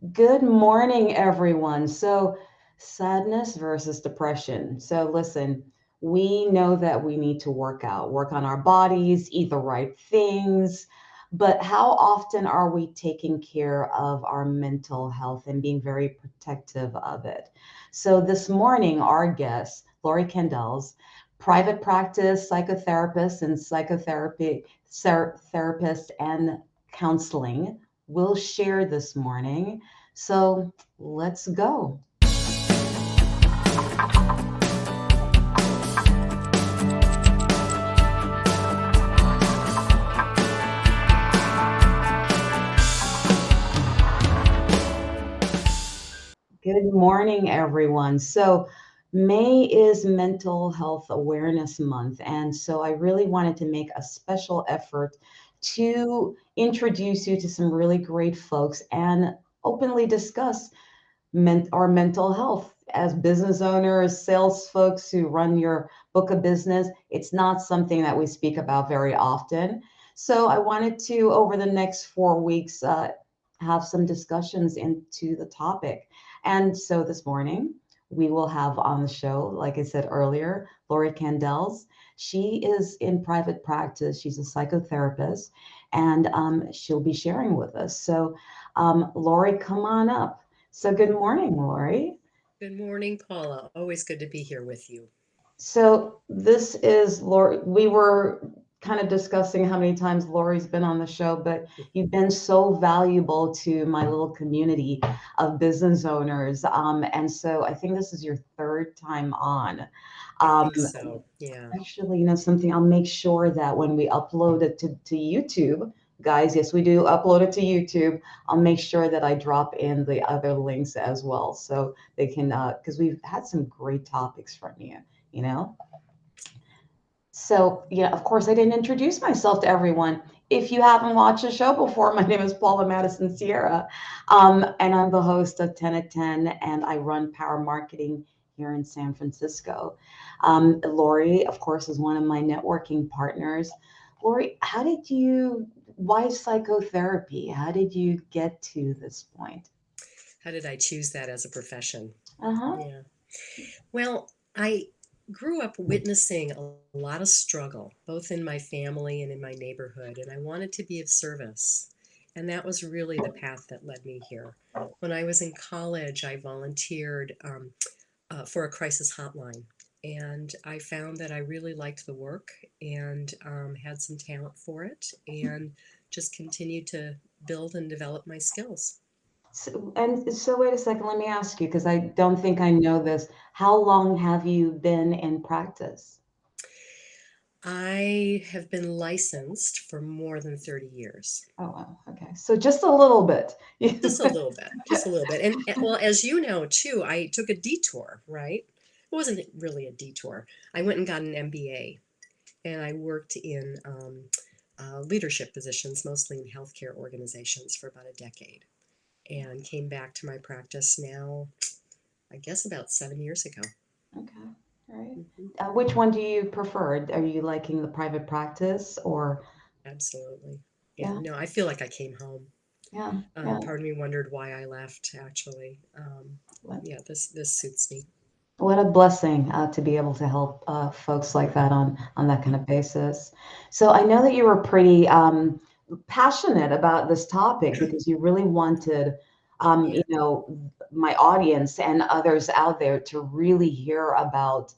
Good morning, everyone. Sadness versus depression. So, listen, we know that we need to work out, work on our bodies, eat the right things. But how often are we taking care of our mental health and being very protective of it? So, this morning, our guest, Lori Kandels, private practice psychotherapist and therapist and counseling, will share this morning. So let's go. Good morning, everyone. May is Mental Health Awareness Month. And so, I really wanted to make a special effort to introduce you to some really great folks and openly discuss our mental health as business owners, sales folks who run your book of business. It's not something that we speak about very often. So I wanted to, over the next 4 weeks, have some discussions into the topic. And so this morning, we will have on the show, like I said earlier, Lori Kandels. She is in private practice. She's a psychotherapist, and she'll be sharing with us. Lori, come on up. So, good morning, Lori. Good morning, Paula. Always good to be here with you. So, this is Lori. We were kind of discussing how many times Lori's been on the show, but you've been so valuable to my little community of business owners. And so, I think this is your third time on. I Um, think so. Yeah. Actually, something, I'll make sure that when we upload it to YouTube, guys, yes, we do upload it to YouTube. I'll make sure that I drop in the other links as well so they can, because we've had some great topics from you, you know? So, yeah, of course, I didn't introduce myself to everyone. If you haven't watched the show before, my name is Paula Mattisonsierra, and I'm the host of 10 at 10, and I run Power Marketing here in San Francisco. Lori, of course, is one of my networking partners. Lori, why psychotherapy? How did you get to this point? How did I choose that as a profession? Uh-huh. Yeah. Well, I grew up witnessing a lot of struggle, both in my family and in my neighborhood, and I wanted to be of service. And that was really the path that led me here. When I was in college, I volunteered for a crisis hotline. And I found that I really liked the work and had some talent for it and just continued to build and develop my skills. So wait a second, let me ask you, because I don't think I know this. How long have you been in practice? I have been licensed for more than 30 years. Oh, wow. Okay. So just a little bit. Just a little bit, just a little bit. Well, as you know too, I took a detour, right? It wasn't really a detour. I went and got an MBA and I worked in leadership positions, mostly in healthcare organizations, for about a decade and came back to my practice now, I guess about 7 years ago. Okay. All right. Hmm. Which one do you prefer? Are you liking the private practice or? Absolutely. Yeah, Yeah, no, I feel like I came home. yeah, yeah. Part of me wondered why I left, actually. What, Yeah, this suits me. what a blessing to be able to help folks like that on that kind of basis. So I know that you were pretty passionate about this topic because you really wanted, Yeah. my audience and others out there to really hear about,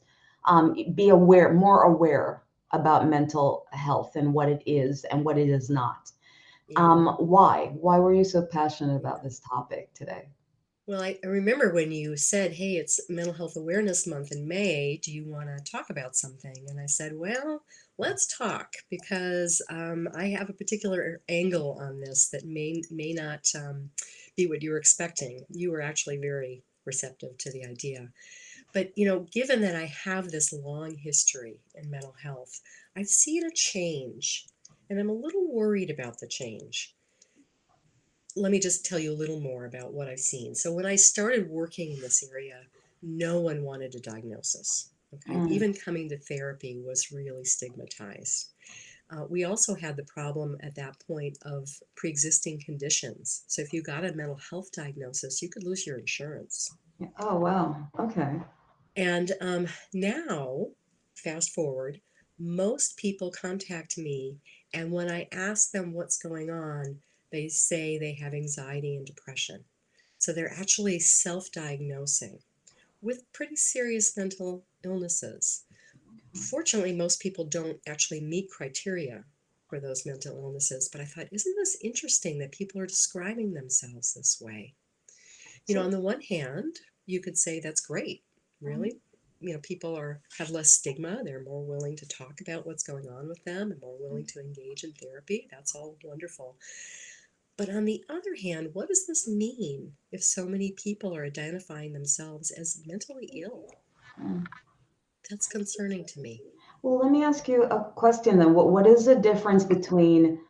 be aware, more aware about mental health and what it is and what it is not. Yeah. Why? Why were you so passionate about Yeah. this topic today? Well, I remember when you said, "Hey, it's Mental Health Awareness Month in May. Do you want to talk about something?" And I said, "Well, let's talk because I have a particular angle on this that may not be what you were expecting. You were actually very receptive to the idea. But, given that I have this long history in mental health, I've seen a change, and I'm a little worried about the change. Let me just tell you a little more about what I've seen. So, when I started working in this area, no one wanted a diagnosis. Okay. Mm, Even coming to therapy was really stigmatized. we also had the problem at that point of pre-existing conditions. So if you got a mental health diagnosis, you could lose your insurance. Yeah. Oh, wow. Okay. And now, fast forward, most people contact me, and when I ask them what's going on, they say they have anxiety and depression. So they're actually self diagnosing with pretty serious mental illnesses. Fortunately, most people don't actually meet criteria for those mental illnesses, but I thought, isn't this interesting that people are describing themselves this way? So, On the one hand, you could say that's great, really. People have less stigma. They're more willing to talk about what's going on with them and more willing to engage in therapy. That's all wonderful. But on the other hand, what does this mean if so many people are identifying themselves as mentally ill? mm. That's concerning to me. Well, let me ask you a question then. What is the difference between,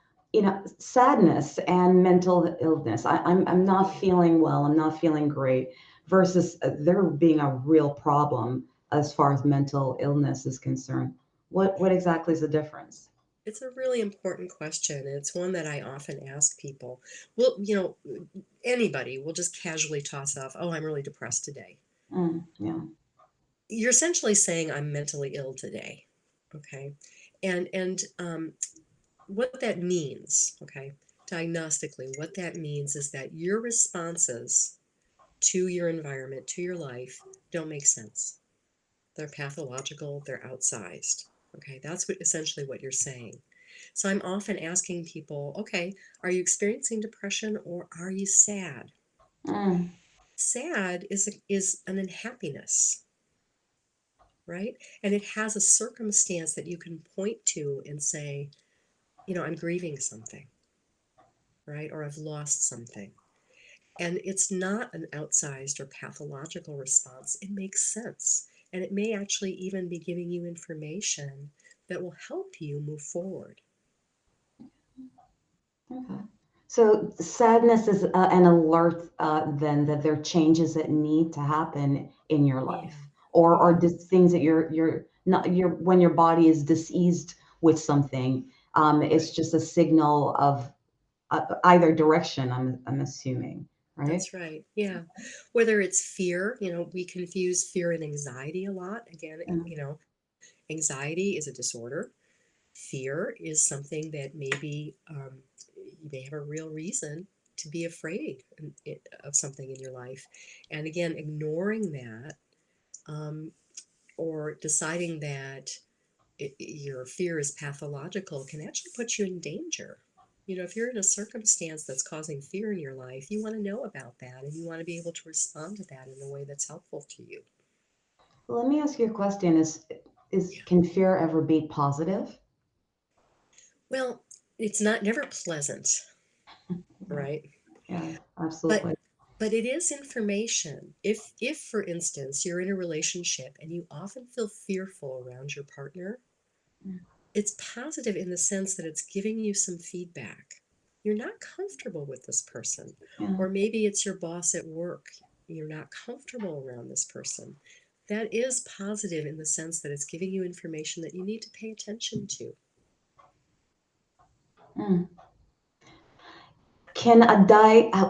sadness and mental illness? I'm not Yeah. feeling well. I'm not feeling great versus there being a real problem as far as mental illness is concerned. What exactly is the difference? It's a really important question. And it's one that I often ask people. Well, anybody will just casually toss off, oh, I'm really depressed today. Yeah. You're essentially saying I'm mentally ill today. Okay. And what that means, okay, diagnostically, what that means is that your responses to your environment, to your life, don't make sense. They're pathological, they're outsized. Okay, that's essentially what you're saying. So I'm often asking people, okay, are you experiencing depression or are you sad? Mm, Sad is an unhappiness, right? And it has a circumstance that you can point to and say, I'm grieving something, right? Or I've lost something. And it's not an outsized or pathological response. It makes sense. And it may actually even be giving you information that will help you move forward. okay. So sadness is an alert then that there are changes that need to happen in your Yeah. life, or Yeah. just things that you're not when your body is diseased with something. It's Right. just a signal of either direction. I'm assuming, right? That's right. Yeah. Whether it's fear, we confuse fear and anxiety a lot. Again, Mm, anxiety is a disorder. Fear is something that maybe you may have a real reason to be afraid of something in your life. And again, ignoring that um, or deciding that your fear is pathological can actually put you in danger. If you're in a circumstance that's causing fear in your life, you want to know about that and you want to be able to respond to that in a way that's helpful to you. Let me ask you a question: Is Yeah. can fear ever be positive? Well, it's not never pleasant, Yeah, right? yeah, But absolutely. but it is information. If for instance you're in a relationship and you often feel fearful around your partner, Mm, it's positive in the sense that it's giving you some feedback. You're not comfortable with this person, yeah. or maybe it's your boss at work. You're not comfortable around this person. That is positive in the sense that it's giving you information that you need to pay attention to. Mm.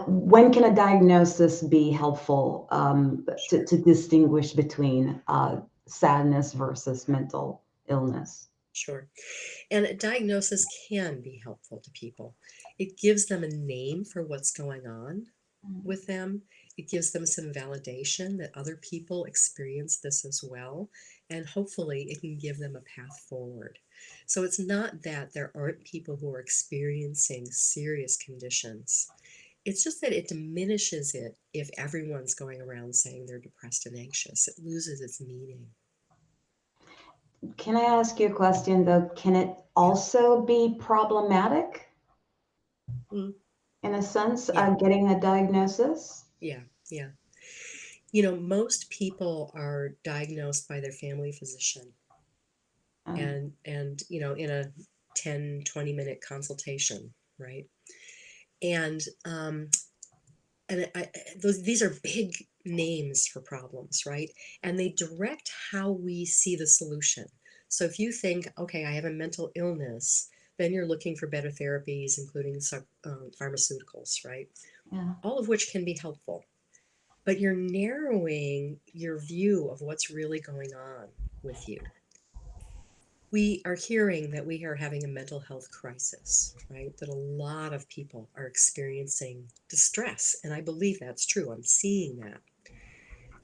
When can a diagnosis be helpful Sure. to distinguish between sadness versus mental illness? Sure. And a diagnosis can be helpful to people. It gives them a name for what's going on Mm, with them. It gives them some validation that other people experience this as well. And hopefully, it can give them a path forward. So it's not that there aren't people who are experiencing serious conditions. It's just that it diminishes it if everyone's going around saying they're depressed and anxious. It loses its meaning. Can I ask you a question though? Can it Yeah. also be problematic Mm. in a sense, Yeah. getting a diagnosis? Yeah. Yeah. Most people are diagnosed by their family physician Um, and in a 10-20 minute consultation, right? And these are big names for problems, right? And they direct how we see the solution. So if you think, okay, I have a mental illness, Then you're looking for better therapies, including pharmaceuticals, right? Yeah. All of which can be helpful. But you're narrowing your view of what's really going on with you. We are hearing that we are having a mental health crisis, right? That a lot of people are experiencing distress. And I believe that's true. I'm seeing that.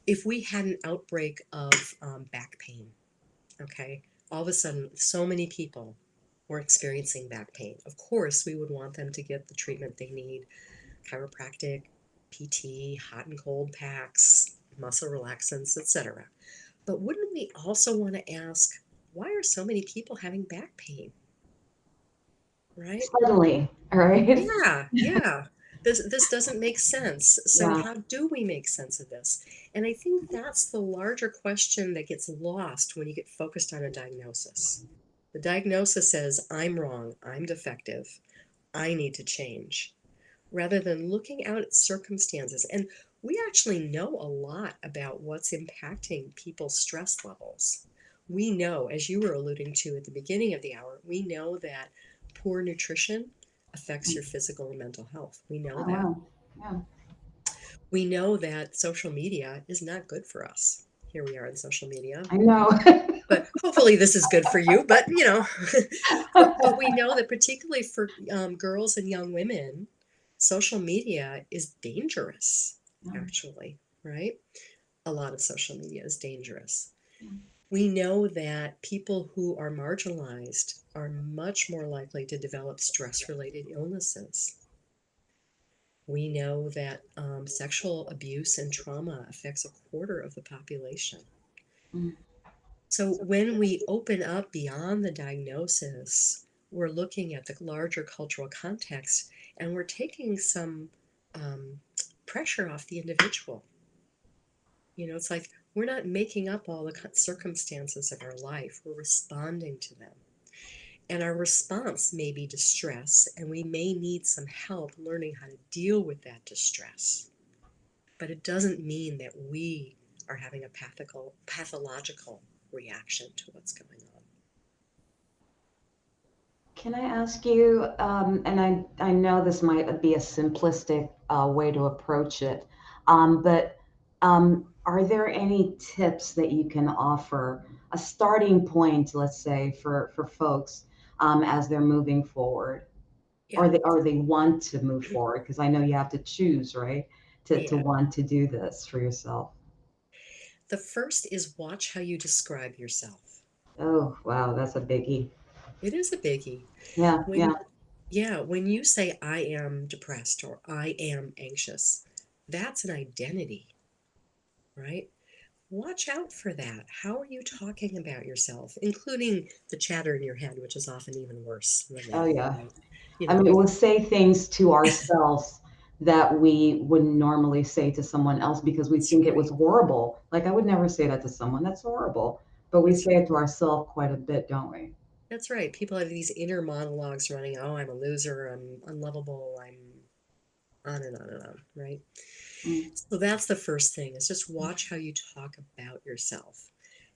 If we had an outbreak of back pain, okay, all of a sudden, so many people were experiencing back pain. Of course, we would want them to get the treatment they need: chiropractic, PT, hot and cold packs, muscle relaxants, etc. But wouldn't we also want to ask, why are so many people having back pain? Right? Suddenly, all right? Yeah, yeah. This doesn't make sense. So Yeah. how do we make sense of this? And I think that's the larger question that gets lost when you get focused on a diagnosis. The diagnosis says, I'm wrong, I'm defective, I need to change, rather than looking out at circumstances. And we actually know a lot about what's impacting people's stress levels. We know, as you were alluding to at the beginning of the hour, we know that poor nutrition affects your physical and mental health. We know Oh, that. wow. Yeah. We know that social media is not good for us. Here we are in social media, I know. but hopefully this is good for you. But but we know that particularly for girls and young women, social media is dangerous. Actually, right? A lot of social media is dangerous. We know that people who are marginalized are much more likely to develop stress-related illnesses. We know that sexual abuse and trauma affects a quarter of the population. Mm. So when we open up beyond the diagnosis, we're looking at the larger cultural context, and we're taking some um, pressure off the individual. It's like we're not making up all the circumstances of our life, we're responding to them. And our response may be distress, and we may need some help learning how to deal with that distress. But it doesn't mean that we are having a pathological reaction to what's going on. Can I ask you, and I know this might be a simplistic way to approach it, but are there any tips that you can offer, a starting point, let's say, for folks as they're moving forward, Yeah, or they want to move forward? Because I know you have to choose, right, to yeah. want to do this for yourself. The first is watch how you describe yourself. Oh, wow, that's a biggie. It is a biggie. Yeah, yeah. When, yeah, when you say I am depressed or I am anxious, that's an identity, right? Watch out for that. How are you talking about yourself, including the chatter in your head, which is often even worse than Oh, that, yeah. right? You I know, mean, we'll say things to ourselves that we wouldn't normally say to someone else because we that's think it was right. horrible. Like, I would never say that to someone. That's horrible. But we That's say it right. to ourselves quite a bit, don't we? That's right. People have these inner monologues running. Oh, I'm a loser. I'm unlovable. I'm on and on and on, right? Mm, So that's the first thing, is just watch how you talk about yourself.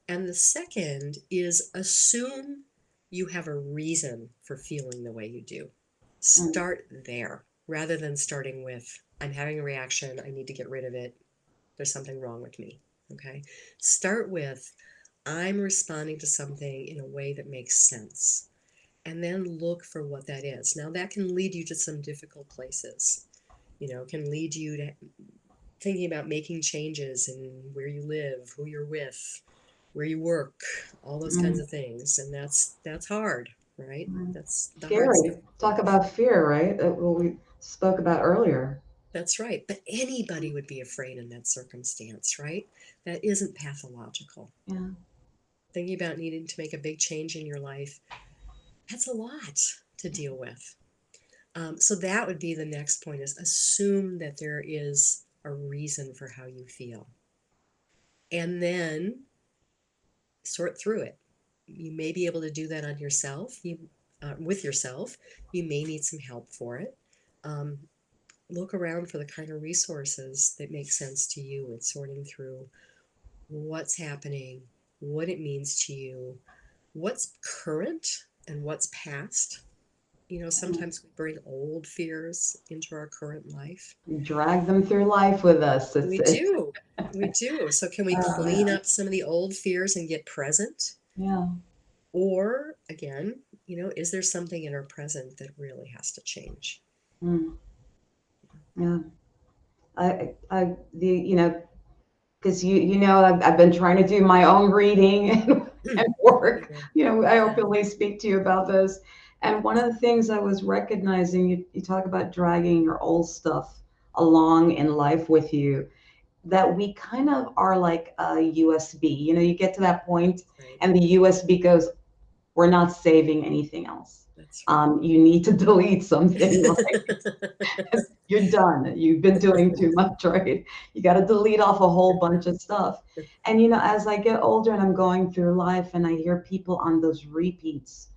And the second is assume you have a reason for feeling the way you do. mm, Start there rather than starting with, I'm having a reaction. I need to get rid of it. There's something wrong with me. Okay. Start with, I'm responding to something in a way that makes sense. And then look for what that is. Now, that can lead you to some difficult places. Can lead you to thinking about making changes in where you live, who you're with, where you work, all those kinds mm, of things. And that's hard, right? mm. That's the hard stuff Scary. in Talk life. about fear, right? What we spoke about earlier. That's right. But anybody would be afraid in that circumstance, right? That isn't pathological. Yeah. Thinking about needing to make a big change in your life, that's a lot to deal with. So that would be the next point, is assume that there is a reason for how you feel. And then sort through it. You may be able to do that on yourself, with yourself. You may need some help for it. Um, Look around for the kind of resources that make sense to you in sorting through what's happening, what it means to you, what's current and what's past. Sometimes we bring old fears into our current life. Drag them through life with us. We do. We do. So can we clean Yeah, up some of the old fears and get present? yeah, Or again, is there something in our present that really has to change? mm, yeah. Because I've been trying to do my own reading and work. Yeah. I Yeah. openly speak to you about this. And one of the things I was recognizing, you talk about dragging your old stuff along in life with you, that we kind of are like a USB. You get to that point Right. and the USB goes, we're not saving anything else. That's right. You need to delete something. You're done. You've been doing too much, right? You got to delete off a whole bunch of stuff. And as I get older and I'm going through life and I hear people on those repeats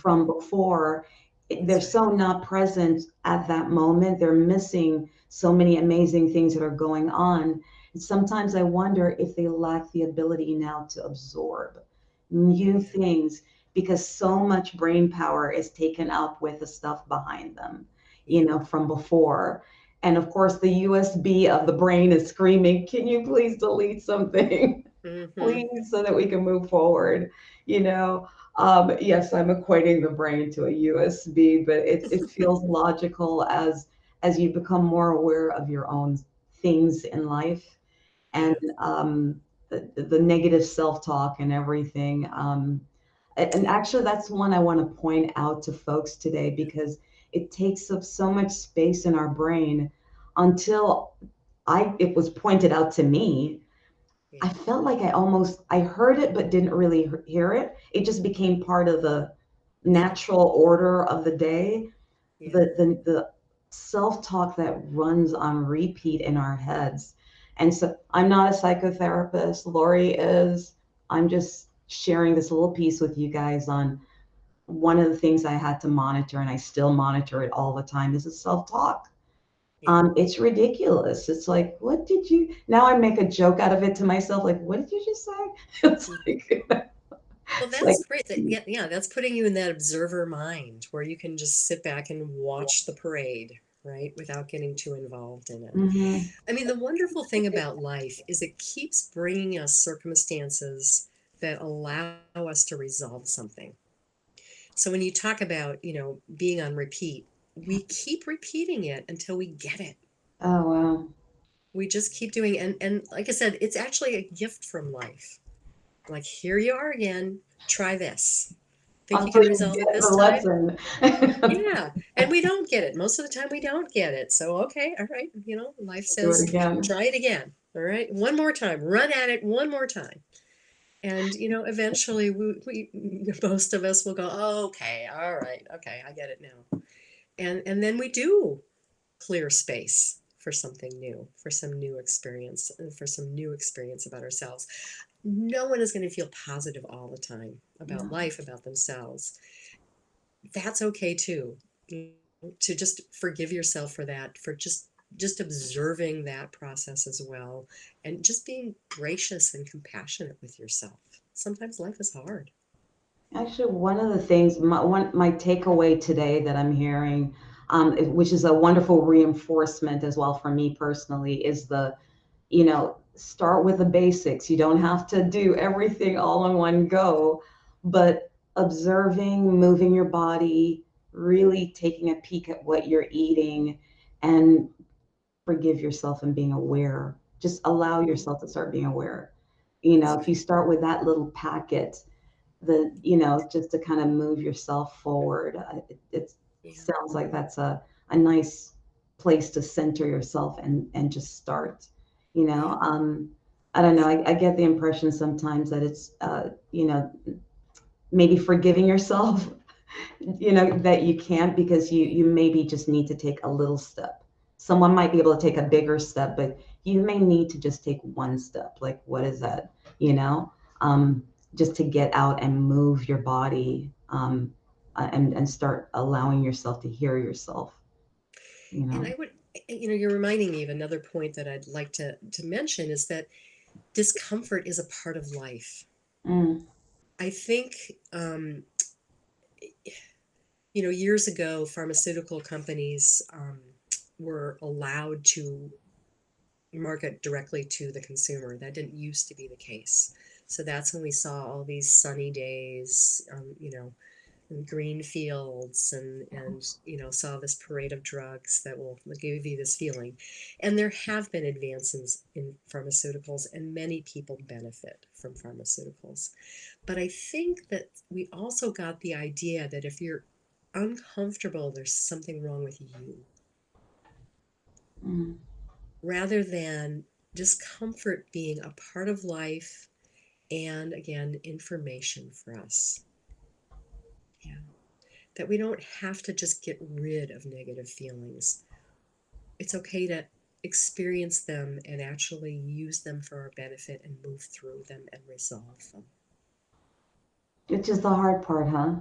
from Hmm. before, they're That's right. so not present at that moment. They're missing so many amazing things that are going on. And sometimes I wonder if they lack the ability now to absorb new Yeah. things because so much brain power is taken up with the stuff behind them, Yeah. from before. And of course, the USB of the brain is screaming, can you please delete something? Hmm. Please, so that we can move forward. You know, yes, I'm equating the brain to a USB, but it feels logical as you become more aware of your own things in life and Yeah. the negative self-talk and everything. And actually, that's one I want to point out to folks today Yeah. because it takes up so much space in our brain until it was pointed out to me. I Yeah. felt like I heard it but didn't really hear it. It just became part of the natural order of the day. Yeah. The self-talk that runs on repeat in our heads. And so I'm not a psychotherapist. Lori is. I'm just sharing this little piece with you guys on one of the things I had to monitor, and I still monitor it all the time, is the self-talk. Yeah. It's ridiculous. It's like, what did you? Now I make a joke out of it to myself, like, what did you just say? It's Yeah. like, Well, it's like, that's great. Yeah, that's putting you in that observer mind where you can just sit back and watch the parade, right, without getting too involved in it. mhm, I mean, the wonderful thing about life is it keeps bringing us circumstances that allow us to resolve something. So when you talk about, being on repeat, we keep repeating it until we get it. oh wow, We just keep doing, and like I said, it's actually a gift from life. Like, here you are again, try this. Think you until can you resolve it get the this time? lesson. Yeah. And we don't get it. Most of the time we don't get it. So, okay, all right, life Do it says, again. try it again. All right, one more time, run at it one more time. And, eventually most of us will go, oh, okay, all right, okay, I get it now. And then we do clear space for something new, for some new experience, and for some new experience about ourselves. No one is going to feel positive all the time about Yeah. life, about themselves. That's okay too. To just forgive yourself for that, for just observing that process as well, and just being gracious and compassionate with yourself. Sometimes life is hard. Actually, one of the things, my takeaway today that I'm hearing, which is a wonderful reinforcement as well for me personally, is start with the basics. You don't have to do everything all in one go, but observing, moving your body, really taking a peek at what you're eating, and forgive yourself and being aware. Just allow Mhm. yourself to start being aware. That's If you right. start with that little packet, just to kind of move yourself forward, it Yeah. sounds like that's a nice place to center yourself and just start. You Yeah. know, um, I don't know. I get the impression sometimes that it's, maybe forgiving yourself, that you can't because you maybe just need to take a little step. Someone might be able to take a bigger step, but you may need to just take one step. Like, what is that? You know, um, just to get out and move your body, and start allowing yourself to hear yourself. You And know. I would, you're reminding me of another point that I'd like to mention is that discomfort is a part of life. Mm, I think Years ago, pharmaceutical companies were allowed to market directly to the consumer. That didn't used to be the case. So that's when we saw all these sunny days, and green fields, and saw this parade of drugs that will give you this feeling. And there have been advances in pharmaceuticals, and many people benefit from pharmaceuticals. But I think that we also got the idea that if you're uncomfortable, there's something wrong with you, Mm. rather than discomfort being a part of life and, again, information for us. Yeah. That we don't have to just get rid of negative feelings. It's okay to experience them and actually use them for our benefit and move through them and resolve them. Which is the hard part, huh?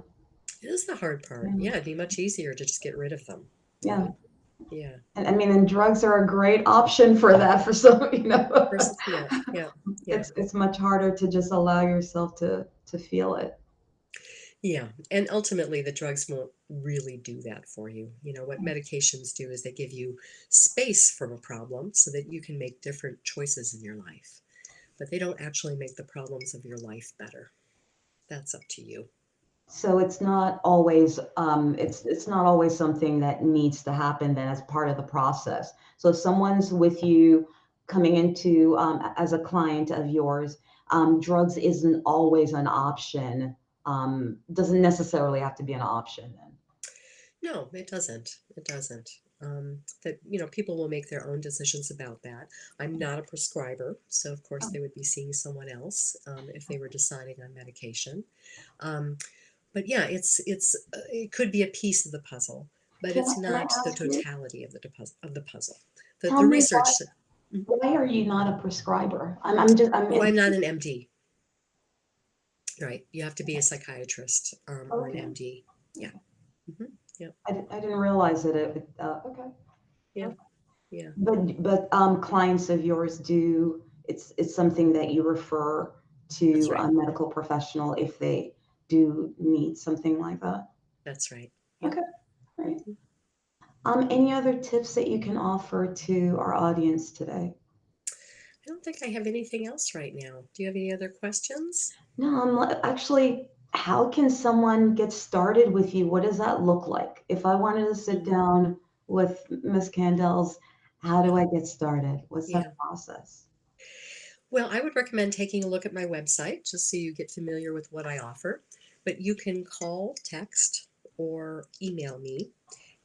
It is the hard part. Yeah. Yeah, it'd be much easier to just get rid of them, Yeah. right? Yeah. And I mean, and drugs are a great option for that for some, Yeah, yeah, yeah. it's much harder to just allow yourself to feel it. Yeah, and ultimately the drugs won't really do that for you. What medications do is they give you space from a problem so that you can make different choices in your life, but they don't actually make the problems of your life better. That's up to you. So it's not always something that needs to happen then as part of the process. So if someone's with you coming into as a client of yours, drugs isn't always an option. Doesn't necessarily have to be an option then. No, it doesn't. It doesn't. That people will make their own decisions about that. I'm not a prescriber, so of course Oh, they would be seeing someone else if they were deciding on medication. Um, but yeah, it could be a piece of the puzzle, but it's can I not the ask you? totality of the puzzle. The Tell the me research. Mhm. why are you not a prescriber? I'm Oh, I'm not intrigued. an MD, right? You have to be a psychiatrist or an Okay. MD. Yeah. hmm Yeah. I didn't realize that okay. Yeah. Yeah. But clients of yours do, it's something that you refer That's to right. a medical professional if they do need something like that. That's right. Yeah. Okay, great. Mhm. Any other tips that you can offer to our audience today? I don't think I have anything else right now. Do you have any other questions? No, actually, how can someone get started with you? What does that look like? If I wanted to sit Mm, down with Miss Kandels, how do yeah. I get started? What's that Yeah. process? Well, I would recommend taking a look at my website just so you get familiar with what I offer. But you can call, text, or email me,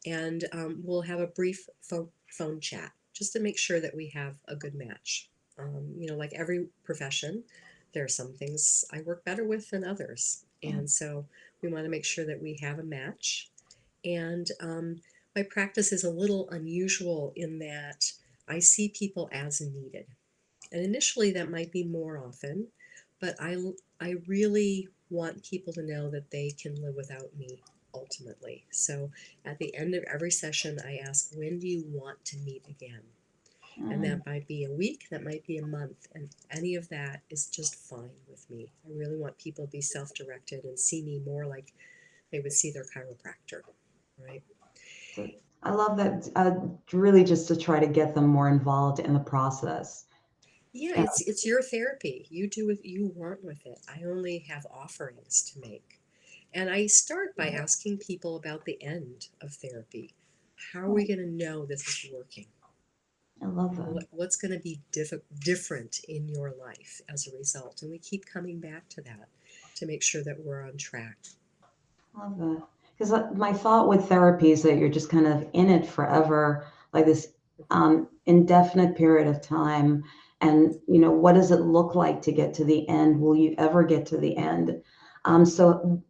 and we'll have a brief phone chat just to make sure that we have a good match. Like every profession, there are some things I work better with than others. Yeah. And so we want to make sure that we have a match. And my practice is a little unusual in that I see people as needed. And initially that might be more often, but I really want people to know that they can live without me ultimately. So at the end of every session, I ask, when do you want to meet again? And Mm, that might be a week, that might be a month, and any of that is just fine with me. I really want people to be self directed and see me more like they would see their chiropractor, right? so I love that. Really, just to try to get them more involved in the process. Yeah, Yeah. it's your therapy. You do what you want with it. I only have offerings to make. And I start by asking people about the end of therapy. How are we going to know this is working? I love that. What's going to be different in your life as a result? And we keep coming back to that to make sure that we're on track. I love that. Because my thought with therapy is that you're just kind of in it forever, like this indefinite period of time. And, what does it look like to get to the end? Will you ever get to the end? So,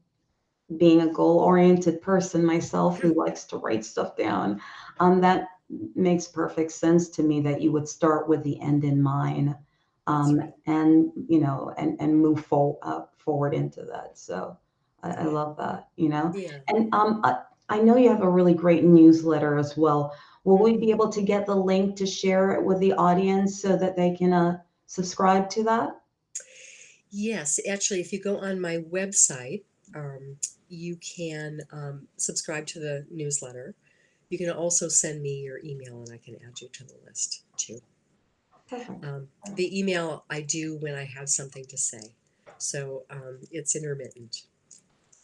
being a goal-oriented person myself who likes to write stuff down, that makes perfect sense to me that you would start with the end in mind, That's right. and and move forward into that. So I love that, Yeah. and I know you have a really great newsletter as well. Will we hmm be able to get the link to share it with the audience so that they can subscribe to that? Yes, actually, if you go on my website, um, you can subscribe to the newsletter. You can also send me your email and I can add you to the list too. Perfect. The email I do when I have something to say. So it's intermittent.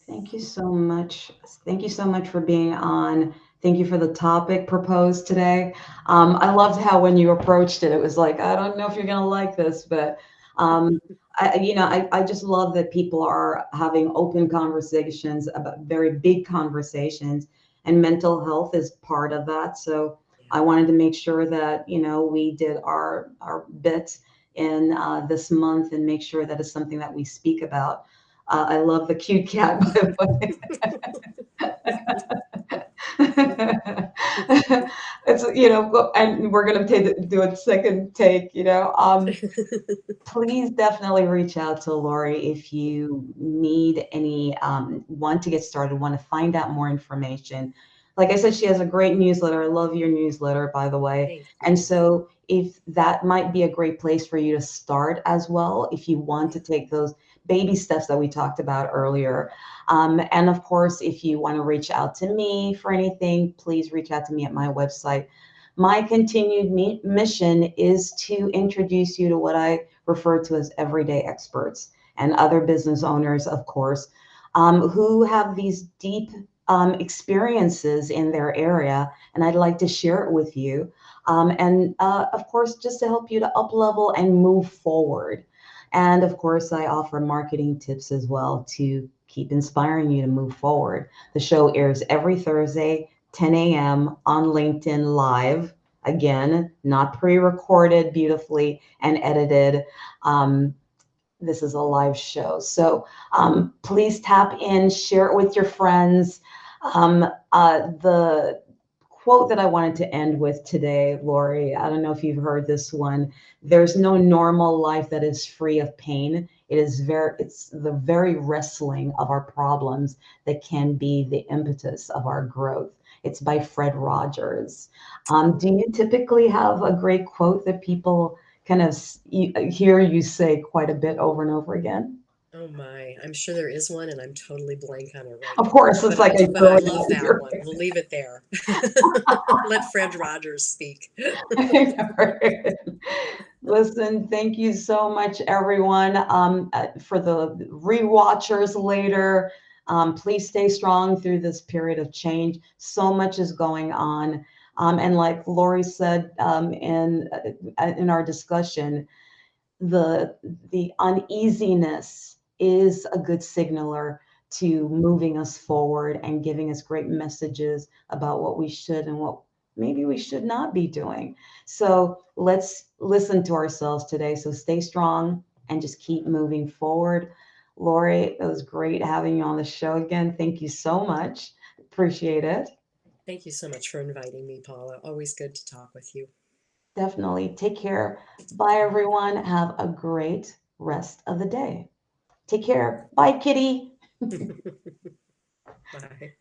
Thank you so much. Thank you so much for being on. Thank you for the topic proposed today. I loved how when you approached it, it was like, I don't know if you're going to like this, but um, I just love that people are having open conversations about very big conversations, and mental health is part of that. So I Yeah. wanted to make sure that, we did our bit in this month and make sure that it's something that we speak about. I love the cute cat, by the way. It's, and we're going to do a second take, please definitely reach out to Lori if you need any, want to get started, want to find out more information. Like I said, she has a great newsletter. I love your newsletter, by the way. Thank And you. so, if that might be a great place for you to start as well, if you want Yeah. to take those baby steps that we talked about earlier. And of course, if you want to reach out to me for anything, please reach out to me at my website. My continued mission is to introduce you to what I refer to as everyday experts and other business owners, of course, who have these deep experiences in their area. And I'd like to share it with you. Of course, just to help you to up level and move forward. And of course, I offer marketing tips as well to keep inspiring you to move forward. The show airs every Thursday, 10 a.m. on LinkedIn Live. Again, not pre recorded, beautifully and edited. Um, this is a live show. So please tap in, share it with your friends. The quote that I wanted to end with today, Lori, I don't know if you've heard this one. There's no normal life that is free of pain. It's the very wrestling of our problems that can be the impetus of our growth. It's by Fred Rogers. Do you typically have a great quote that people kind of hear you say quite a bit over and over again? Oh my, I'm sure there is one and I'm totally blank on it right Of now. course, it's like I But throw I it love into that your one. We'll leave it there. Let Fred Rogers speak. face. Listen, thank you so much, everyone. For the rewatchers later, please stay strong through this period of change. So much is going on. And like Lori said in our discussion, the the uneasiness is a good signaler to moving us forward and giving us great messages about what we should and what maybe we should not be doing. So let's listen to ourselves today. So stay strong and just keep moving forward. Lori, it was great having you on the show again. Thank you so much. Appreciate it. Thank you so much for inviting me, Paula. Always good to talk with you. Definitely. Take care. Bye, everyone. Have a great rest of the day. Take care. Bye, kitty. Bye.